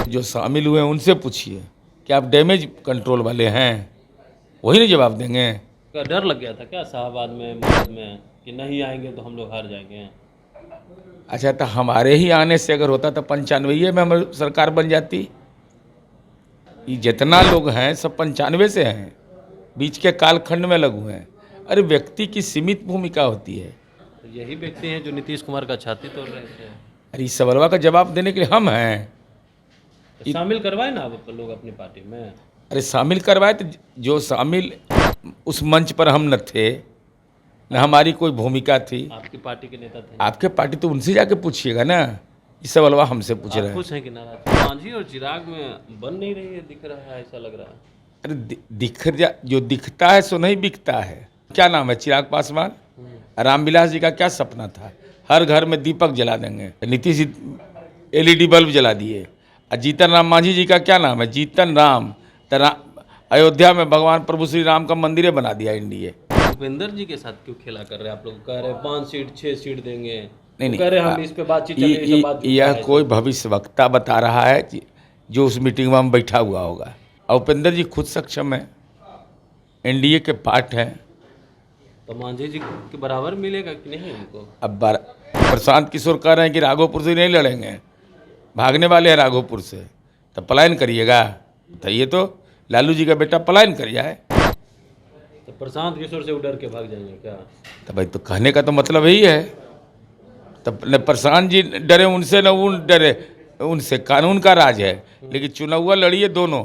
जो शामिल हुए हैं उनसे पूछिए कि आप डैमेज कंट्रोल वाले हैं, वही नहीं जवाब देंगे। का डर लग गया था क्या शाहबाद में मगध में कि नहीं आएंगे तो हम लोग हार जाएंगे? अच्छा, तो हमारे ही आने से अगर होता तो 95 में हमारी सरकार बन जाती। ये जितना लोग हैं सब 95 से हैं, बीच के कालखंड में लगे हुए हैं। अरे व्यक्ति की सीमित भूमिका होती है। तो यही व्यक्ति हैं जो नीतीश कुमार का छाती तोड़ रहे थे। अरे इस सवाल का जवाब देने के लिए हम हैं। तो शामिल करवाए ना आप लोग अपनी पार्टी में। अरे शामिल करवाए तो जो शामिल उस मंच पर हम न थे, न हमारी कोई भूमिका थी। आपकी पार्टी के नेता थे। आपके पार्टी तो उनसे जाके पूछिएगा ना, इस सवाल हमसे पूछ रहे आप हैं। खुश हैं कि नाराज? मांझी और चिराग में बन नहीं रही है, दिख रहा है, ऐसा लग रहा है। अरे जो दिखता है सो नहीं बिकता है। क्या नाम है? चिराग पासवान। रामविलास जी का क्या सपना था? हर घर में दीपक जला देंगे। नीतीश जी LED बल्ब जला दिए। और जीतन राम मांझी जी का क्या नाम है? जीतन राम। अयोध्या में भगवान प्रभु श्री राम का मंदिर बना दिया एनडीए। भूपेंद्र जी के साथ क्यों खेला कर रहे हैं आप लोग? कह रहे 5 सीट 6 सीट देंगे। नहीं कह रहे हम इस पे बातचीत चल रही है, बात यह कोई भविष्यवक्ता बता रहा है जो उस मीटिंग में बैठा हुआ होगा। और उपेंद्र जी खुद सक्षम है, एनडीए के पार्ट हैं। तो मांझी जी के बराबर मिलेगा कि नहीं उनको? अब प्रशांत किशोर कह रहे हैं कि राघोपुर से नहीं लड़ेंगे, भागने वाले हैं राघोपुर से, तो पलायन करिएगा। बताइए तो, लालू जी का बेटा पलायन कर जाए तो प्रशांत किशोर से डर के भाग जाएंगे क्या? तो भाई, तो कहने का तो मतलब यही है। तब न प्रशांत जी डरे उनसे, न उन डरे उनसे। कानून का राज है, लेकिन चुनाव लड़िए दोनों।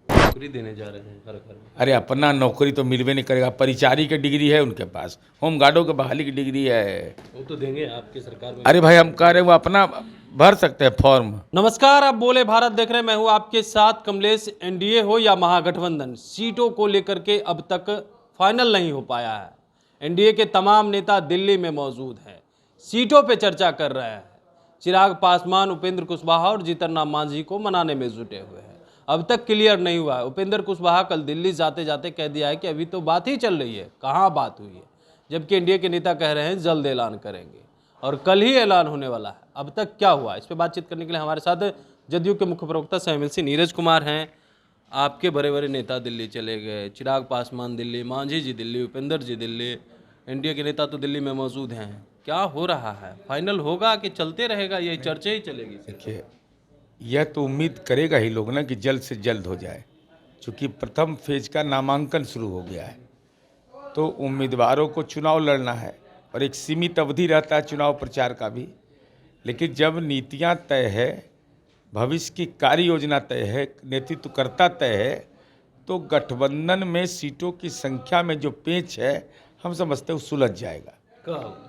नौकरी देने जा रहे हैं हर घर में। अरे अपना नौकरी तो मिलवे नहीं करेगा। परिचारी की डिग्री है उनके पास, होमगार्डों के बहाली की डिग्री है। वो तो देंगे आपकी सरकार में। अरे भाई, हम कह रहे हैं वो अपना भर सकते हैं फॉर्म। नमस्कार, आप बोले भारत देख रहे हैं। मैं हूं आपके साथ कमलेश। एनडीए हो या महागठबंधन, सीटों को लेकर के अब तक फाइनल नहीं हो पाया है। एनडीए के तमाम नेता दिल्ली में मौजूद हैं, सीटों पे चर्चा कर रहे हैं। चिराग पासवान, उपेंद्र कुशवाहा और जीतन राम मांझी को मनाने में जुटे हुए हैं। अब तक क्लियर नहीं हुआ है। उपेंद्र कुशवाहा कल दिल्ली जाते जाते कह दिया है कि अभी तो बात ही चल रही है, कहाँ बात हुई है। जबकि एनडीए के नेता कह रहे हैं जल्द ऐलान करेंगे और कल ही ऐलान होने वाला है। अब तक क्या हुआ, इस पर बातचीत करने के लिए हमारे साथ जदयू के मुख्य प्रवक्ता सह नीरज कुमार हैं। आपके बड़े बड़े नेता दिल्ली चले गए, चिराग पासवान दिल्ली, मांझी जी दिल्ली, उपेंद्र जी दिल्ली, एनडीए के नेता तो दिल्ली में मौजूद हैं। क्या हो रहा है? फाइनल होगा कि चलते रहेगा, यही चर्चा ही चलेगी? देखिए, यह तो उम्मीद करेगा ही लोग ना कि जल्द से जल्द हो जाए, क्योंकि प्रथम फेज का नामांकन शुरू हो गया है। तो उम्मीदवारों को चुनाव लड़ना है और एक सीमित अवधि रहता है चुनाव प्रचार का भी। लेकिन जब नीतियां तय है, भविष्य की कार्य योजना तय है, नेतृत्वकर्ता तय है, तो गठबंधन में सीटों की संख्या में जो पेच है, हम समझते हैं वो सुलझ जाएगा। कब?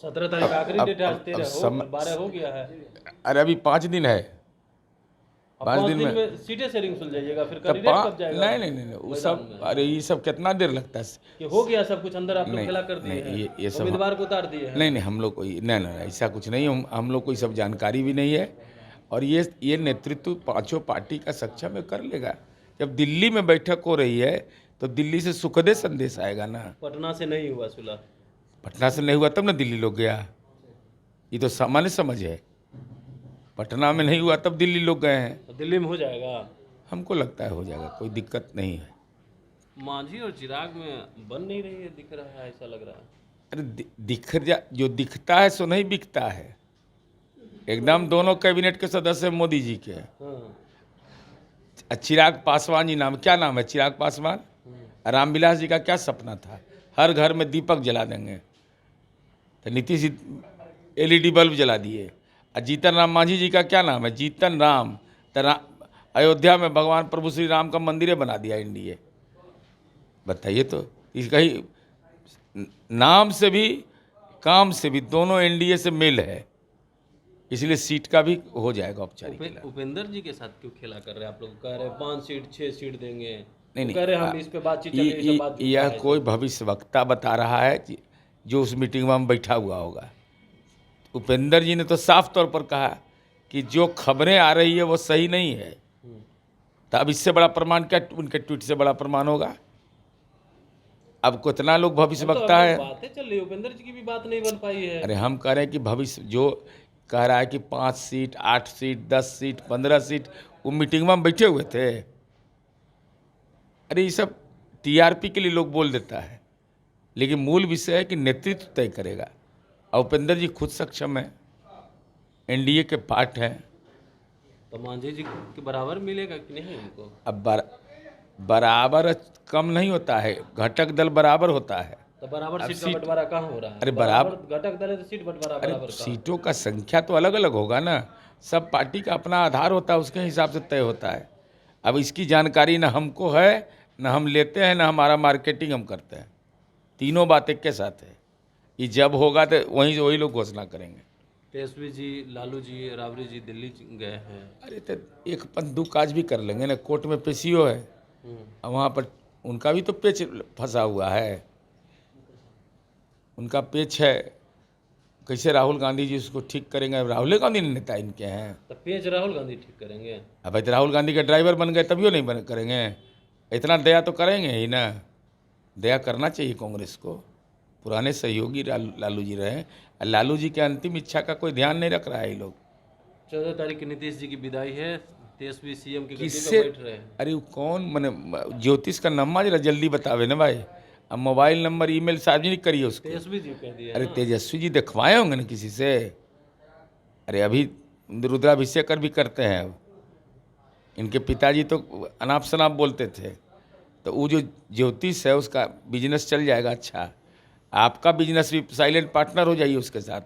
17 तारीख आखिरी डेट है, 12 हो गया है। अरे अभी 5 दिन है। 5 दिन में सीटें शेयरिंग सुलझाइएगा, फिर कैंडिडेट कब जाएगा? नहीं, वो सब, अरे ये सब कितना देर लगता है कि हो गया सब कुछ अंदर, आप लोग खेला कर दिए हैं, ये सब उम्मीदवार को उतार दिए हैं। नहीं, हम लोग को नहीं, ऐसा कुछ नहीं। हम लोग को ये सब जानकारी भी नहीं है। और ये नेतृत्व पांचों पार्टी का सक्षम है, कर लेगा। जब दिल्ली में बैठक हो रही है तो दिल्ली से सुखदे संदेश आएगा ना। पटना से नहीं हुआ सुलह? पटना से नहीं हुआ तब ना दिल्ली लोग गया। ये तो सामान्य समझ है। पटना में नहीं हुआ तब दिल्ली लोग गए हैं। तो दिल्ली में हो जाएगा? हमको लगता है हो जाएगा, कोई दिक्कत नहीं है। मांझी और चिराग में बन नहीं रही है, दिख रहा है, ऐसा लग रहा है। अरे जो दिखता है सो नहीं बिकता है। एकदम दोनों कैबिनेट के सदस्य मोदी जी के। चिराग पासवान जी नाम, क्या नाम है? चिराग पासवान। रामविलास जी का क्या सपना था? हर घर में दीपक जला देंगे। तो नीतीश जी LED बल्ब जला दिए। और जीतन राम मांझी जी का क्या नाम है? जीतन राम। अयोध्या में भगवान प्रभु श्री राम का मंदिर बना दिया एनडीए। बताइए तो, इसका ही नाम से भी काम से भी दोनों एनडीए से मेल है, इसलिए सीट का भी हो जाएगा औपचारिक। उपेंद्र जी के साथ क्यों खेला कर रहे हैं आप लोग? कह रहे 5 सीट 6 सीट देंगे। नहीं, कह रहे हम इस पे बातचीत चल रही है, यह कोई भविष्यवक्ता बता रहा है जो उस मीटिंग में बैठा हुआ होगा। उपेंद्र जी ने तो साफ तौर पर कहा कि जो खबरें आ रही है वो सही नहीं है। तो अब इससे बड़ा प्रमाण क्या उनके ट्वीट से बड़ा प्रमाण होगा? अब कितना लोग भविष्यवक्ता है। बातें चल रही है, उपेंद्र जी की भी बात नहीं बन पाई है। अरे हम कह रहे हैं कि भविष्य जो कह रहा है कि 5 सीट, 8 सीट, 10 सीट, 15 सीट, वो मीटिंग में बैठे हुए थे। अरे ये सब टीआरपी के लिए लोग बोल देता है, लेकिन मूल विषय है कि नेतृत्व तय करेगा। और उपेंद्र जी खुद सक्षम है, एनडीए के पार्ट हैं। तो मांझी जी के बराबर मिलेगा कि नहीं उनको? अब बराबर कम नहीं होता है, घटक दल बराबर होता है। तो बराबर अब सीट का बंटवारा कहाँ हो रहा है? अरे बराबर घटक दल है तो सीट बंटवारा अरे बराबर कहाँ? सीटों का संख्या तो अलग अलग होगा ना, सब पार्टी का अपना आधार होता है, उसके हिसाब से तय होता है। अब इसकी जानकारी ना हमको है, ना हम लेते हैं, ना हमारा मार्केटिंग हम करते हैं। तीनों बात एक के साथ है। ये जब होगा तो वही लोग घोषणा करेंगे। तेजस्वी जी, लालू जी, राबड़ी जी दिल्ली गए हैं। अरे तो एक दो काज भी कर लेंगे ना, कोर्ट में पेशियो है, और वहाँ पर उनका भी तो पेच फंसा हुआ है, उनका पेच है। कैसे राहुल गांधी जी उसको ठीक करेंगे? राहुल गांधी नेता इनके हैं। तो पेच राहुल गांधी ठीक करेंगे? अब भाई तो राहुल गांधी के ड्राइवर बन गए तभी नहीं करेंगे? इतना दया तो करेंगे ही ना। दया करना चाहिए कांग्रेस को। पुराने सहयोगी लालू जी रहे, लालू जी के अंतिम इच्छा का कोई ध्यान नहीं रख रहा है ये लोग। 14 तारीख की नीतीश जी की विदाई है, तेजस्वी सीएम की गद्दी किससे? पर बैठ रहे हैं। अरे वो कौन मने ज्योतिष का नंबर जरा जल्दी बतावे ना भाई। अब मोबाइल नंबर ईमेल सार्वजनिक करिए उसको। तेजस्वी जी कह दिया अरे ना। तेजस्वी जी दिखवाए होंगे ना किसी से। अरे अभी रुद्राभिषेक भी करते हैं। अब इनके पिताजी तो अनाप शनाप बोलते थे, तो वो जो ज्योतिष है उसका बिजनेस चल जाएगा। अच्छा, आपका बिजनेस भी साइलेंट पार्टनर हो जाइए उसके साथ।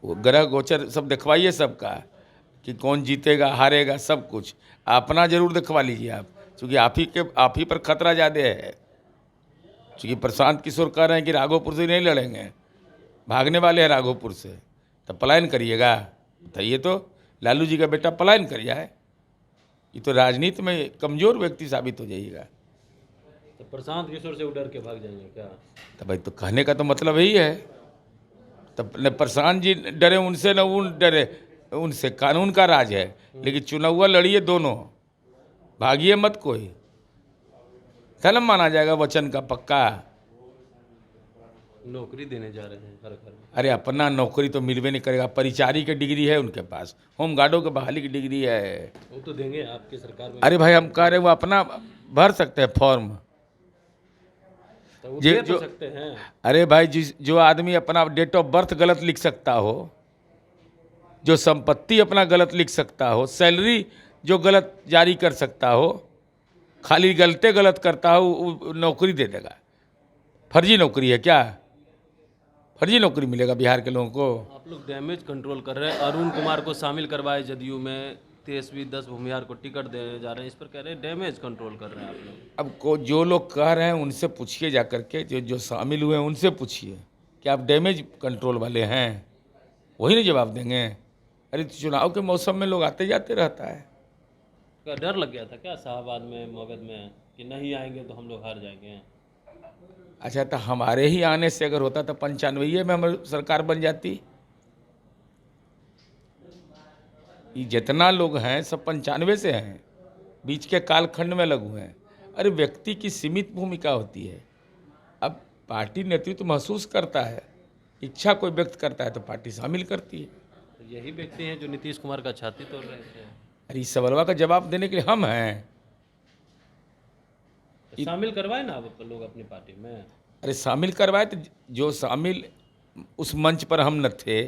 वो ग्रह गोचर सब दिखवाइए सबका, कि कौन जीतेगा हारेगा सब कुछ। अपना जरूर दिखवा लीजिए आप, क्योंकि आप ही पर खतरा ज़्यादा है। क्योंकि प्रशांत किशोर कह रहे हैं कि राघोपुर से नहीं लड़ेंगे, भागने वाले हैं राघोपुर से, तो पलायन करिएगा। बताइए तो, लालू जी का बेटा पलायन कर जाए, ये तो राजनीति में कमज़ोर व्यक्ति साबित हो जाइएगा। तो प्रशांत किशोर से डर के भाग जाएंगे क्या? तो भाई तो कहने का तो मतलब यही है। तब न प्रशांत जी डरे उनसे, न उन डरे उनसे। कानून का राज है, लेकिन चुनाव लड़िए दोनों, भागिए मत कोई। फिल्म माना जाएगा वचन का पक्का। नौकरी देने जा रहे हैं हर घर में। अरे अपना नौकरी तो मिलवे नहीं करेगा। परिचारी की डिग्री है उनके पास, होम गार्डों के बहाली की डिग्री है। वो तो देंगे आपकी सरकार में। अरे भाई हम कह रहे हैं वो अपना भर सकते हैं फॉर्म। तो वो जे- दे तो जो- सकते हैं। अरे भाई जो आदमी अपना डेट ऑफ बर्थ गलत लिख सकता हो, जो संपत्ति अपना गलत लिख सकता हो, सैलरी जो गलत जारी कर सकता हो, खाली गलत करता हो, वो नौकरी दे देगा। फर्जी नौकरी है क्या? फर्जी नौकरी मिलेगा बिहार के लोगों को? आप लोग डैमेज कंट्रोल कर रहे हैं। अरुण कुमार को शामिल करवाए जदयू में, तेजस्वी 10 भूमिहार को टिकट देने जा रहे हैं, इस पर कह रहे हैं डैमेज कंट्रोल कर रहे हैं आप लोग। अब जो लोग कह रहे हैं उनसे पूछिए जा करके, जो शामिल हुए हैं उनसे पूछिए कि आप डैमेज कंट्रोल वाले हैं, वही नहीं जवाब देंगे। अरे चुनाव के मौसम में लोग आते जाते रहता है। क्या डर लग गया था क्या शाहबाद में, मगध में, कि नहीं आएंगे तो हम लोग हार जाएंगे? अच्छा, तो हमारे ही आने से अगर होता तो 95 में हमारी सरकार बन जाती। ये जितना लोग हैं सब 95 से हैं, बीच के कालखंड में अलग हुए हैं। अरे व्यक्ति की सीमित भूमिका होती है। अब पार्टी नेतृत्व महसूस करता है, इच्छा कोई व्यक्त करता है तो पार्टी शामिल करती है। तो यही व्यक्ति हैं जो नीतीश कुमार का छाती तोड़ रहे थे। अरे इस सवाल का जवाब देने के लिए हम हैं। तो शामिल करवाए ना आप लोग अपनी पार्टी में। अरे शामिल करवाए तो जो शामिल उस मंच पर हम न थे,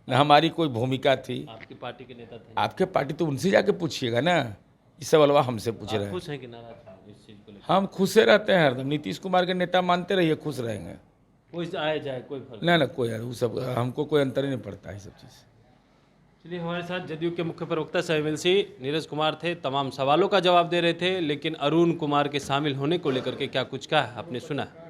न हमारी कोई भूमिका थी। आपकी पार्टी के नेता थे। आपके पार्टी तो उनसे जाके पूछिएगा ना, इस सवाल हमसे पूछ रहे आप हैं। खुश हैं कि नाराज हैं इस चीज को लेकर? हम खुश से रहते हैं हरदम। नीतीश कुमार के नेता मानते रहिए, खुश रहेंगे। कोई आए जाए कोई फर्क ना कोई यार वो सब हमको कोई अंतर ही नहीं पड़ता है सब चीज़। चलिए, हमारे साथ जदयू के मुख्य प्रवक्ता सहवेलसी नीरज कुमार थे। तमाम सवालों का जवाब दे रहे थे, लेकिन अरुण कुमार के शामिल होने को लेकर के क्या कुछ कहा आपने सुना।